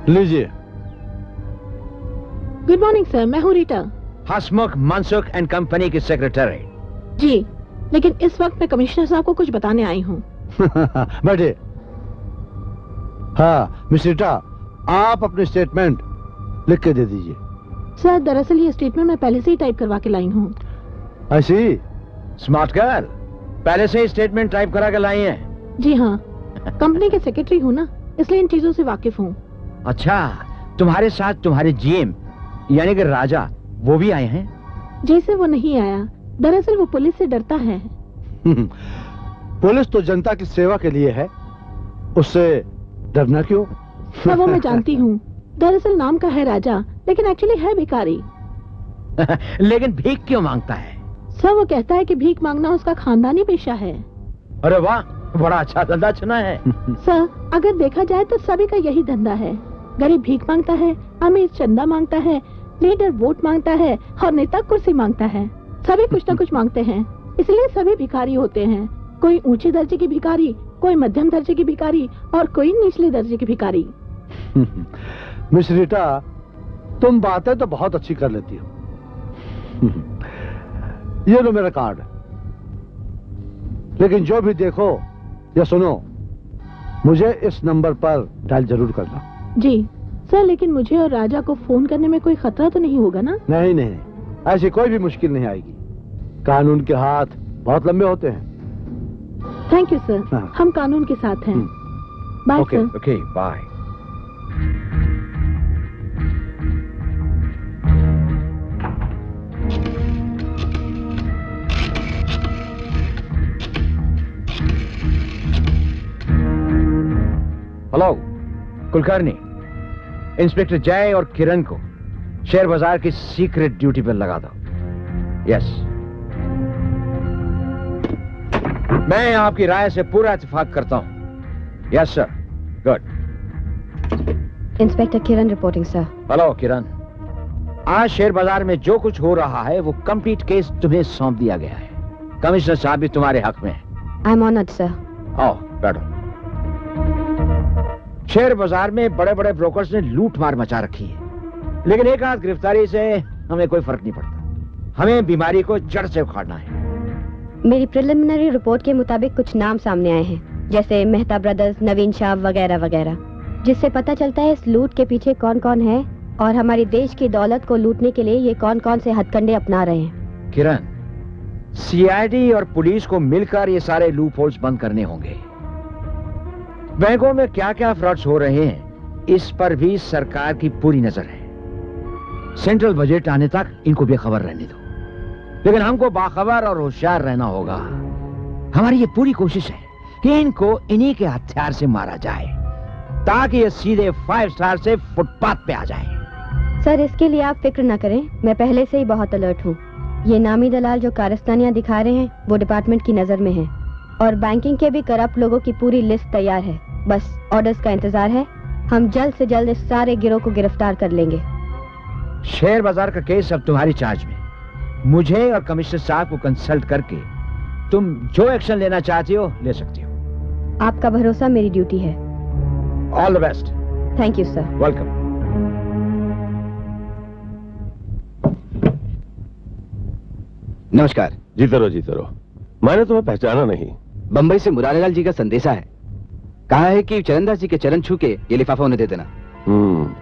लीजिए। Good morning sir, मैं हूँ रीटा। हसमुख मनसुख एंड कंपनी की सेक्रेटरी। जी, लेकिन इस वक्त मैं कमिश्नर साहब को कुछ बताने आई हूँ। बैठे। हाँ मिस रीटा, आप अपनी स्टेटमेंट लिख के दे दीजिए। सर दरअसल ये स्टेटमेंट मैं पहले से ही टाइप करवा के लाई हूँ। ऐसी स्मार्ट गर्ल, पहले से ही स्टेटमेंट टाइप करा के लाई है? जी हाँ, कंपनी के सेक्रेटरी हूँ ना, इसलिए इन चीजों से वाकिफ हूँ। अच्छा, तुम्हारे साथ तुम्हारे जीएम यानी कि राजा वो भी आए हैं? जी सर, वो नहीं आया। दरअसल वो पुलिस से डरता है। पुलिस तो जनता की सेवा के लिए है, उससे डरना क्यों? सर वो मैं जानती हूँ। दरअसल नाम का है राजा, लेकिन एक्चुअली है भिखारी। लेकिन भीख क्यों मांगता है? सर वो कहता है कि भीख मांगना उसका खानदानी पेशा है। अरे वाह, बड़ा अच्छा धंधा चुना है। सर अगर देखा जाए तो सभी का यही धंधा है। गरीब भीख मांगता है, अमीर चंदा मांगता है, लीडर वोट मांगता है और नेता कुर्सी मांगता है। सभी कुछ न कुछ मांगते हैं, इसलिए सभी भिखारी होते हैं। कोई ऊंचे दर्जे की भिखारी, कोई मध्यम दर्जे की भिखारी और कोई निचले दर्जे की भिखारी। मिस रीटा, तुम बातें तो बहुत अच्छी कर लेती हो। ये लो मेरा कार्ड, लेकिन जो भी देखो या सुनो मुझे इस नंबर पर डायल जरूर करना। जी सर, लेकिन मुझे और राजा को फोन करने में कोई खतरा तो नहीं होगा ना? नहीं नहीं, ऐसी कोई भी मुश्किल नहीं आएगी। कानून के हाथ बहुत लंबे होते हैं। Thank you sir. हाँ। हम कानून के साथ हैं। Bye sir. Okay bye. Hello Kulkarni, inspector Jay और किरण को शेयर बाजार की सीक्रेट ड्यूटी पर लगा दो। यस, मैं आपकी राय से पूरा इत्तेफाक करता हूं। Yes sir, good. इंस्पेक्टर किरण रिपोर्टिंग सर। हेलो किरण, आज शेयर बाजार में जो कुछ हो रहा है वो कंप्लीट केस तुम्हें सौंप दिया गया है। कमिश्नर साहब भी तुम्हारे हक में है। I am honoured sir. आओ बैठो। शेयर बाजार में बड़े बड़े ब्रोकर्स ने लूट मार मचा रखी है, लेकिन एक आध गिरफ्तारी से हमें कोई फर्क नहीं पड़ता। हमें बीमारी को जड़ से उखाड़ना है। मेरी प्रिलिमिनरी रिपोर्ट के मुताबिक कुछ नाम सामने आए हैं, जैसे मेहता ब्रदर्स, नवीन शाह वगैरह वगैरह, जिससे पता चलता है इस लूट के पीछे कौन कौन है और हमारी देश की दौलत को लूटने के लिए ये कौन कौन से हथकंडे अपना रहे हैं। किरण, सीआईडी और पुलिस को मिलकर ये सारे लूप होल्स बंद करने होंगे। बैंकों में क्या क्या फ्रॉड्स हो रहे हैं इस पर भी सरकार की पूरी नजर है। सेंट्रल बजट आने तक इनको बेखबर रहने दो, लेकिन हमको बाखबर और होशियार रहना होगा। हमारी ये पूरी कोशिश है कि इनको इन्हीं के हथियार से मारा जाए, ताकि ये सीधे 5 स्टार से फुटपाथ पे आ जाए। सर इसके लिए आप फिक्र न करें, मैं पहले से ही बहुत अलर्ट हूँ। ये नामी दलाल जो कारस्तानियां दिखा रहे हैं वो डिपार्टमेंट की नजर में है, और बैंकिंग के भी करप्ट लोगों की पूरी लिस्ट तैयार है। बस ऑर्डर्स का इंतजार है। हम जल्द से जल्द इस सारे गिरोह को गिरफ्तार कर लेंगे। शेयर बाजार का केस अब तुम्हारी चार्ज में। मुझे और कमिश्नर साहब को कंसल्ट करके तुम जो एक्शन लेना चाहती हो ले सकती हो। आपका भरोसा मेरी ड्यूटी है। All the best. Thank you sir. Welcome. नमस्कार। जीते रहो। मैंने तुम्हें पहचाना नहीं। बंबई से मुरारीलाल जी का संदेशा है। कहा है कि चरणदास जी के चरण छू के ये लिफाफा उन्हें दे देना।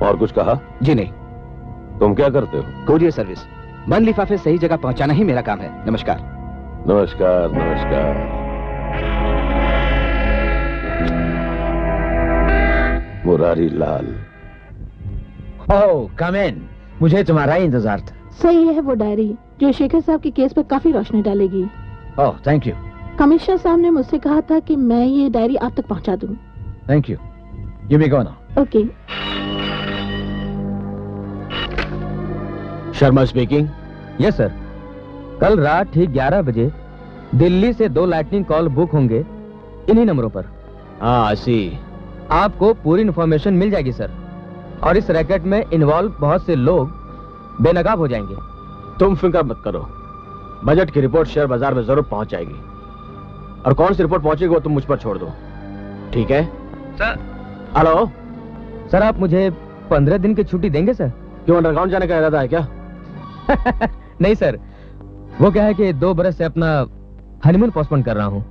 और कुछ कहा? जी नहीं। तुम क्या करते हो? Courier service. बंद लिफाफे सही जगह पहुंचाना ही मेरा काम है। नमस्कार। नमस्कार नमस्कार। मुरारीलाल। ओह कम इन, मुझे तुम्हारा ही इंतजार था। सही है वो डायरी जो शेखर साहब के केस पर काफी रोशनी डालेगी। Oh thank you. कमिश्नर साहब ने मुझसे कहा था कि मैं ये डायरी आप तक पहुंचा दूं। Thank you. You may go now. Okay. Sharma speaking. Yes sir. कल रात ठीक 11 बजे दिल्ली से 2 लाइटनिंग कॉल बुक होंगे इन्हीं नंबरों पर। हाँ सी। आपको पूरी इन्फॉर्मेशन मिल जाएगी सर, और इस रैकेट में इन्वॉल्व बहुत से लोग बेनकाब हो जाएंगे। तुम फिक्र मत करो, बजट की रिपोर्ट शेयर बाजार में जरूर पहुंच जाएगी, और कौन सी रिपोर्ट पहुंचेगी वो तुम मुझ पर छोड़ दो, ठीक है? सर। हेलो सर, आप मुझे 15 दिन की छुट्टी देंगे सर। क्यों, अंडरग्राउंड जाने का इरादा है क्या? नहीं सर, वो क्या है कि 2 बरस से अपना हनीमून पोस्टपोन कर रहा हूँ।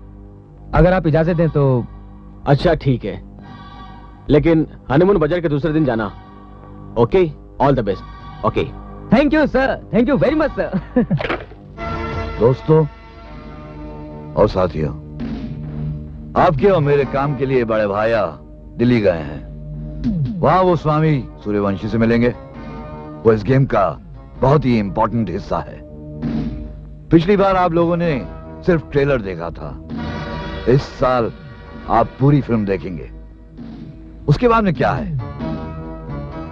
अगर आप इजाजत दें तो। अच्छा ठीक है, लेकिन हनीमून बजट के दूसरे दिन जाना। Okay, all the best. Okay, thank you sir, thank you very much sir. दोस्तों और साथियों, आपके और मेरे काम के लिए बड़े भाया दिल्ली गए हैं। वहां वो स्वामी सूर्यवंशी से मिलेंगे। वो इस गेम का बहुत ही इंपॉर्टेंट हिस्सा है। पिछली बार आप लोगों ने सिर्फ ट्रेलर देखा था, इस साल आप पूरी फिल्म देखेंगे। उसके बाद में क्या है,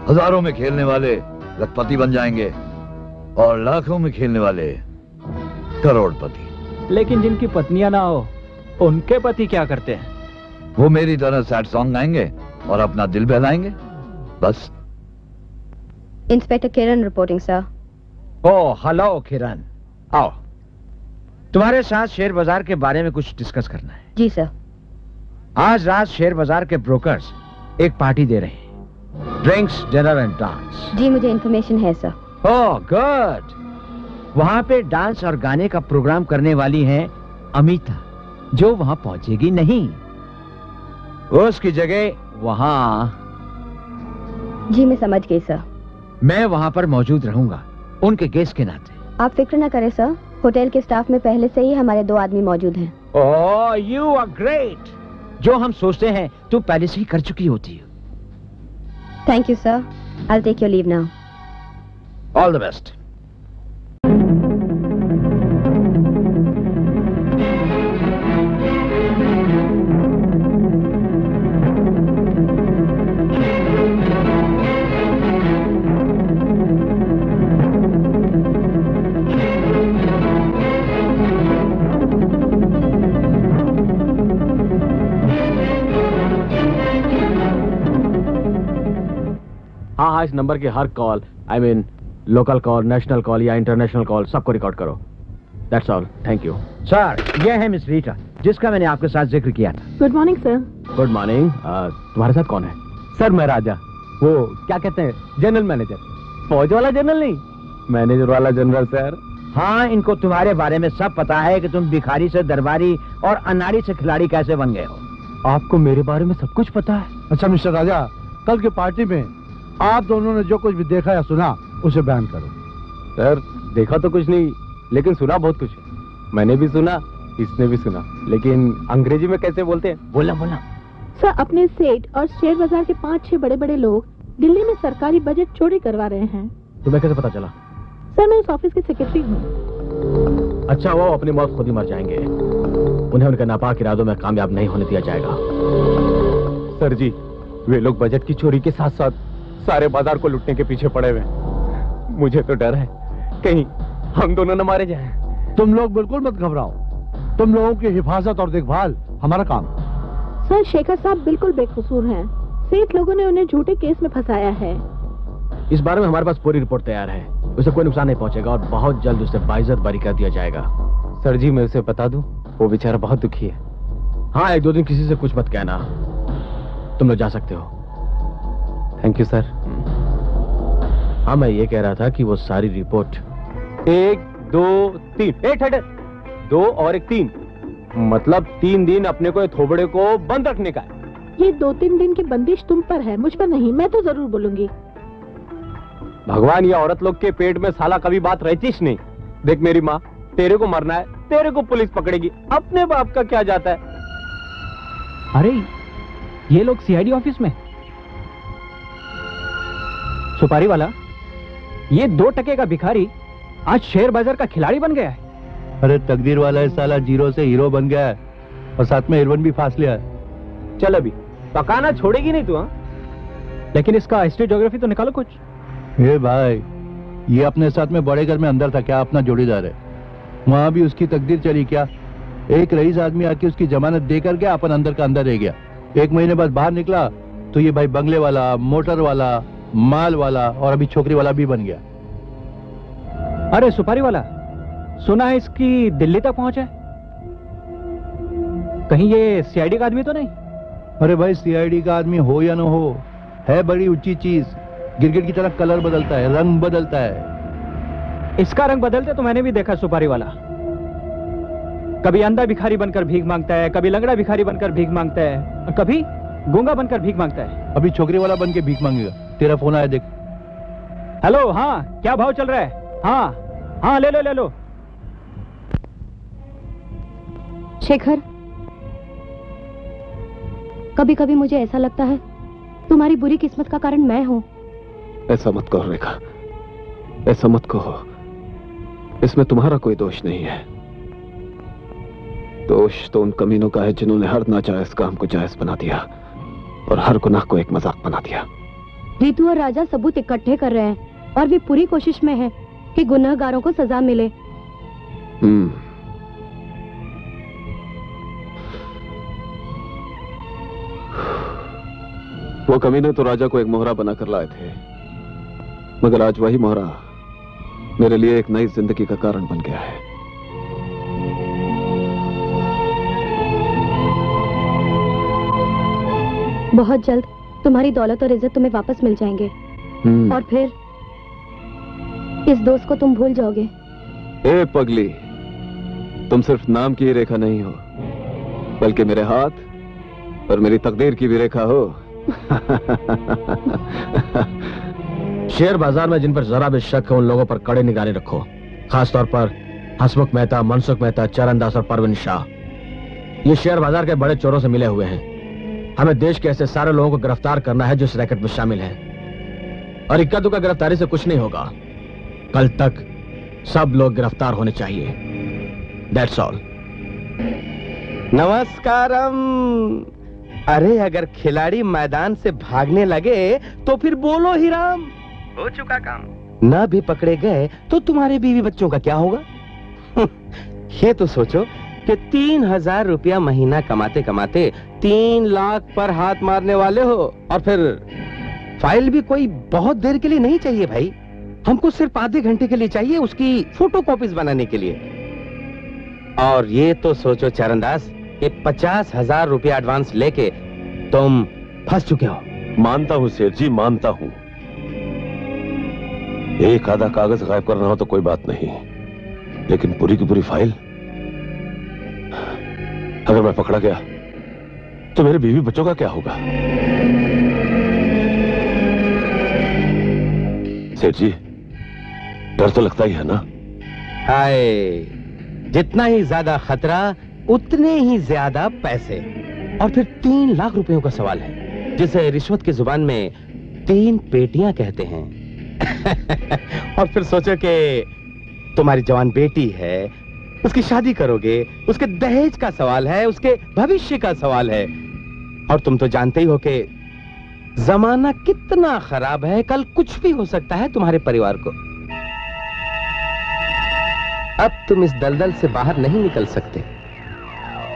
हजारों में खेलने वाले लखपति बन जाएंगे और लाखों में खेलने वाले करोड़पति। लेकिन जिनकी पत्नियां ना हो, उनके पति क्या करते हैं? वो मेरी तरह सैड सॉन्ग गाएंगे और अपना दिल बहलाएंगे, बस। इंस्पेक्टर किरण रिपोर्टिंग सर। ओह हेलो किरण, आओ। तुम्हारे साथ शेयर बाजार के बारे में कुछ डिस्कस करना है। जी सर। आज रात शेयर बाजार के ब्रोकर्स एक पार्टी दे रहे हैं, ड्रिंक्स, डिनर एंड डांस। जी मुझे इन्फॉर्मेशन है सर। Oh good. वहां पे डांस और गाने का प्रोग्राम करने वाली है अमिता, जो वहां पहुंचेगी नहीं। उसकी जगह वहां। जी मैं समझ गई सर। मैं वहां पर मौजूद रहूंगा उनके गेस्ट के नाते। आप फिक्र ना करें सर, होटल के स्टाफ में पहले से ही हमारे 2 आदमी मौजूद हैं। Oh you are great. जो हम सोचते हैं तू पहले से ही कर चुकी होती है। Thank you sir, I will take your leave now. All the best. हाँ, इस नंबर के हर call, I mean local call, national call या इंटरनेशनल कॉल, सबको रिकॉर्ड करो। That's all, thank you. Sir, यह है मिस रीटा, जिसका मैंने आपके साथ जिक्र किया था। Good morning sir. Good morning. तुम्हारे साथ कौन है? सर मैं राजा, वो क्या कहते हैं, जनरल मैनेजर। फौज वाला जनरल नहीं, मैनेजर वाला जनरल सर। हाँ, इनको तुम्हारे बारे में सब पता है कि तुम भिखारी से दरबारी और अनाड़ी से खिलाड़ी कैसे बन गए हो। आपको मेरे बारे में सब कुछ पता है? अच्छा मिस्टर राजा, कल की पार्टी में आप दोनों ने जो कुछ भी देखा या सुना उसे बयान करो। सर देखा तो कुछ नहीं, लेकिन सुना बहुत कुछ है। मैंने भी सुना, इसने भी सुना, लेकिन अंग्रेजी में कैसे बोलते हैं? बोलना बोलना। सर अपने सेठ और शेयर बाजार के 5-6 बड़े-बड़े लोग दिल्ली में सरकारी बजट चोरी करवा रहे हैं। तुम्हें कैसे पता चला? सर मैं इस ऑफिस की सेक्रेटरी हूँ। अच्छा, वो अपनी मौत खुद ही मर जाएंगे। उन्हें उनके नापाक इरादों में कामयाब नहीं होने दिया जाएगा। सर जी, वे लोग बजट की चोरी के साथ साथ सारे बाजार को लूटने के पीछे पड़े हुए हैं। मुझे तो डर है कहीं हम दोनों न मारे जाएं। तुम लोग बिल्कुल मत घबराओ, तुम लोगों की हिफाजत और देखभाल हमारा काम। सर शेखर साहब बिल्कुल बेकसूर हैं। सेठ लोगों ने उन्हें झूठे केस में फंसाया है। इस बारे में हमारे पास पूरी रिपोर्ट तैयार है। उसे कोई नुकसान नहीं पहुंचेगा और बहुत जल्द उसे बाइज्जत बरी कर दिया जाएगा। सर जी मैं उसे बता दूं, वो बेचारा बहुत दुखी है। हाँ, 1-2 दिन किसी से कुछ मत कहना। तुम लोग जा सकते हो। Thank you sir. हाँ, मैं ये कह रहा था कि वो सारी रिपोर्ट 1 2 3 एक हट 2 और 1 3 मतलब 3 दिन अपने को थोबड़े को बंद रखने का है। ये 2-3 दिन की बंदिश तुम पर है, मुझ पर नहीं। मैं तो जरूर बोलूंगी। भगवान, या औरत लोग के पेट में साला कभी बात रहतीश नहीं। देख मेरी माँ, तेरे को मरना है, तेरे को पुलिस पकड़ेगी, अपने बाप का क्या जाता है। अरे ये लोग सीआईडी ऑफिस में। सुपारी वाला, ये 2 टके का भिखारी आज शेयर बाजार का खिलाड़ी बन गया है। अरे तकदीर वाला है साला, जीरो से हीरो बन गया है और साथ में हिरवन भी फांस लिया है। चल अभी पकाना छोड़ेगी नहीं तू। हाँ, लेकिन इसका हिस्ट्री ज्योग्राफी तो निकालो कुछ। ये भाई, ये अपने साथ में बड़े घर में अंदर था क्या, अपना जोड़ीदार है। वहां भी उसकी तकदीर चली क्या, एक रईस आदमी आके उसकी जमानत देकर गया, अपन अंदर का अंदर रह गया। 1 महीने बाद बाहर निकला तो ये भाई बंगले वाला, मोटर वाला, माल वाला और अभी छोकरी वाला भी बन गया। अरे सुपारी वाला, सुना है इसकी दिल्ली तक पहुंच है। कहीं ये सीआईडी का आदमी तो नहीं? अरे भाई सीआईडी का आदमी हो या ना हो, है बड़ी ऊंची चीज। गिरगिट की तरह कलर बदलता है, रंग बदलता है। इसका रंग बदलते तो मैंने भी देखा सुपारी वाला। कभी अंधा भिखारी बनकर भीख मांगता है, कभी लंगड़ा भिखारी बनकर भीख मांगता है, और कभी गूंगा बनकर भीख मांगता है। अभी छोकरी वाला बन के भीख मांगेगा। तेरा फोन आया, देख। हेलो, हाँ, क्या भाव चल रहा है? हाँ हाँ, ले लो ले लो। शेखर, कभी कभी मुझे ऐसा लगता है तुम्हारी बुरी किस्मत का कारण मैं हूं। ऐसा मत कहो रेखा, ऐसा मत कहो। इसमें तुम्हारा कोई दोष नहीं है। दोष तो उन कमीनों का है जिन्होंने हर नाजायज काम को जायज बना दिया और हर गुनाह को एक मजाक बना दिया। रीतू और राजा सबूत इकट्ठे कर रहे हैं और वे पूरी कोशिश में है कि गुनहगारों को सजा मिले। वो कमीने तो राजा को एक मोहरा बनाकर लाए थे, मगर आज वही मोहरा मेरे लिए एक नई जिंदगी का कारण बन गया है। बहुत जल्द तुम्हारी दौलत और इज्जत तुम्हें वापस मिल जाएंगे और फिर इस दोस्त को तुम भूल जाओगे। ए पगली, तुम सिर्फ नाम की ही रेखा नहीं हो, बल्कि मेरे हाथ और मेरी तकदीर की भी रेखा हो। शेयर बाजार में जिन पर जरा भी शक है उन लोगों पर कड़े निगाहें रखो, खासतौर पर हसमुख मेहता, मनसुख मेहता, चरणदास और परवीन शाह। ये शेयर बाजार के बड़े चोरों से मिले हुए हैं। हमें देश के ऐसे सारे लोगों को गिरफ्तार करना है जो इस रैकेट में शामिल हैं, और इक्का दुक्का गिरफ्तारी से कुछ नहीं होगा। कल तक सब लोग गिरफ्तार होने चाहिए। That's all. नमस्कारम। अरे अगर खिलाड़ी मैदान से भागने लगे तो फिर बोलो ही राम, हो चुका काम। न भी पकड़े गए तो तुम्हारे बीवी बच्चों का क्या होगा? ये तो सोचो कि 3,000 रुपया महीना कमाते कमाते 3 लाख पर हाथ मारने वाले हो, और फिर फाइल भी कोई बहुत देर के लिए नहीं चाहिए भाई, हमको सिर्फ आधे घंटे के लिए चाहिए उसकी फोटोकॉपीज बनाने के लिए। और ये तो सोचो चरणदास कि 50,000 रुपया एडवांस लेके तुम फंस चुके हो। मानता हूं सेठ जी, मानता हूं। एक आधा कागज गायब करना हो तो कोई बात नहीं, लेकिन पूरी की पूरी फाइल? अगर मैं पकड़ा गया तो मेरे बीवी बच्चों का क्या होगा? सेठ जी, डर तो लगता ही है ना? हाय, जितना ही ज्यादा खतरा उतने ही ज्यादा पैसे, और फिर 3 लाख रुपयों का सवाल है, जिसे रिश्वत की जुबान में 3 पेटियां कहते हैं। और फिर सोचो कि तुम्हारी जवान बेटी है, उसकी शादी करोगे, उसके दहेज का सवाल है, उसके भविष्य का सवाल है, और तुम तो जानते ही हो कि जमाना कितना खराब है, कल कुछ भी हो सकता है तुम्हारे परिवार को। अब तुम इस दलदल से बाहर नहीं निकल सकते।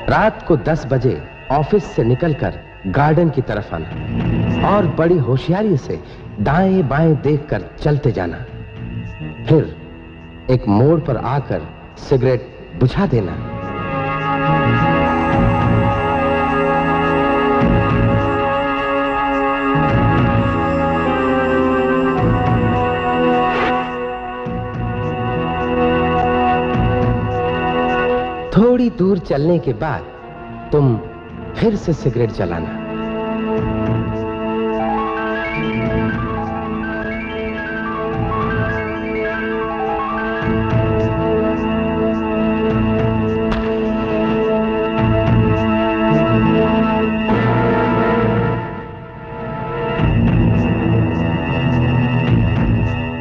रात को 10 बजे ऑफिस से निकलकर गार्डन की तरफ आना और बड़ी होशियारी से दाएं बाएं देखकर चलते जाना, फिर एक मोड़ पर आकर सिगरेट बुझा देना। थोड़ी दूर चलने के बाद तुम फिर से सिगरेट जलाना।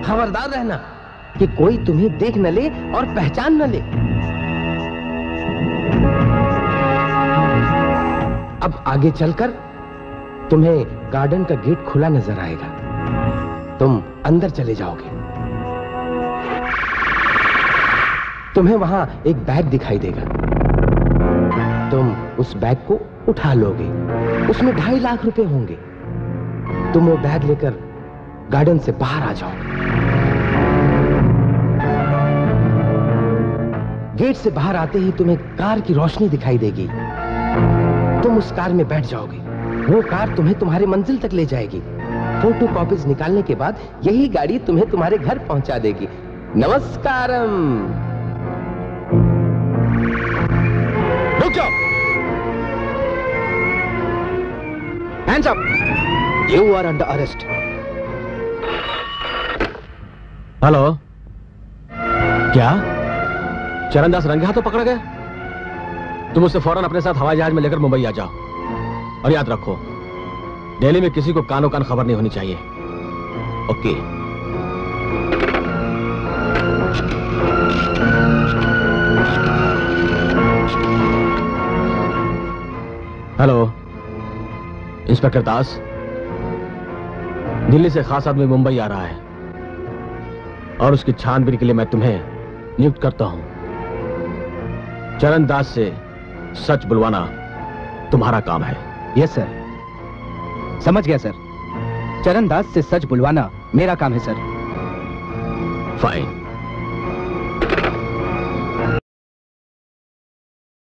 खबरदार रहना कि कोई तुम्हें देख न ले और पहचान न ले। अब आगे चलकर तुम्हें गार्डन का गेट खुला नजर आएगा, तुम अंदर चले जाओगे। तुम्हें वहां एक बैग दिखाई देगा, तुम उस बैग को उठा लोगे, उसमें 2.5 लाख रुपए होंगे। तुम वो बैग लेकर गार्डन से बाहर आ जाओगे। गेट से बाहर आते ही तुम्हें कार की रोशनी दिखाई देगी, तुम उस कार में बैठ जाओगे। वो कार तुम्हें तुम्हारी मंजिल तक ले जाएगी। फोटो कॉपीज निकालने के बाद यही गाड़ी तुम्हें तुम्हारे घर पहुंचा देगी। नमस्कारम। रुक जाओ। Hands up. You are under arrest. Hello, क्या चरणदास रंगे हाथों पकड़ा गया? तुम उसे फौरन अपने साथ हवाई जहाज में लेकर मुंबई आ जाओ। और याद रखो, दिल्ली में किसी को कानो कान खबर नहीं होनी चाहिए। ओके। हेलो, इंस्पेक्टर दास, दिल्ली से खास आदमी मुंबई आ रहा है और उसकी छानबीन के लिए मैं तुम्हें नियुक्त करता हूं। चरणदास से सच बुलवाना तुम्हारा काम है। Yes sir. समझ गया सर। चरणदास से सच बुलवाना मेरा काम है सर। फाइन।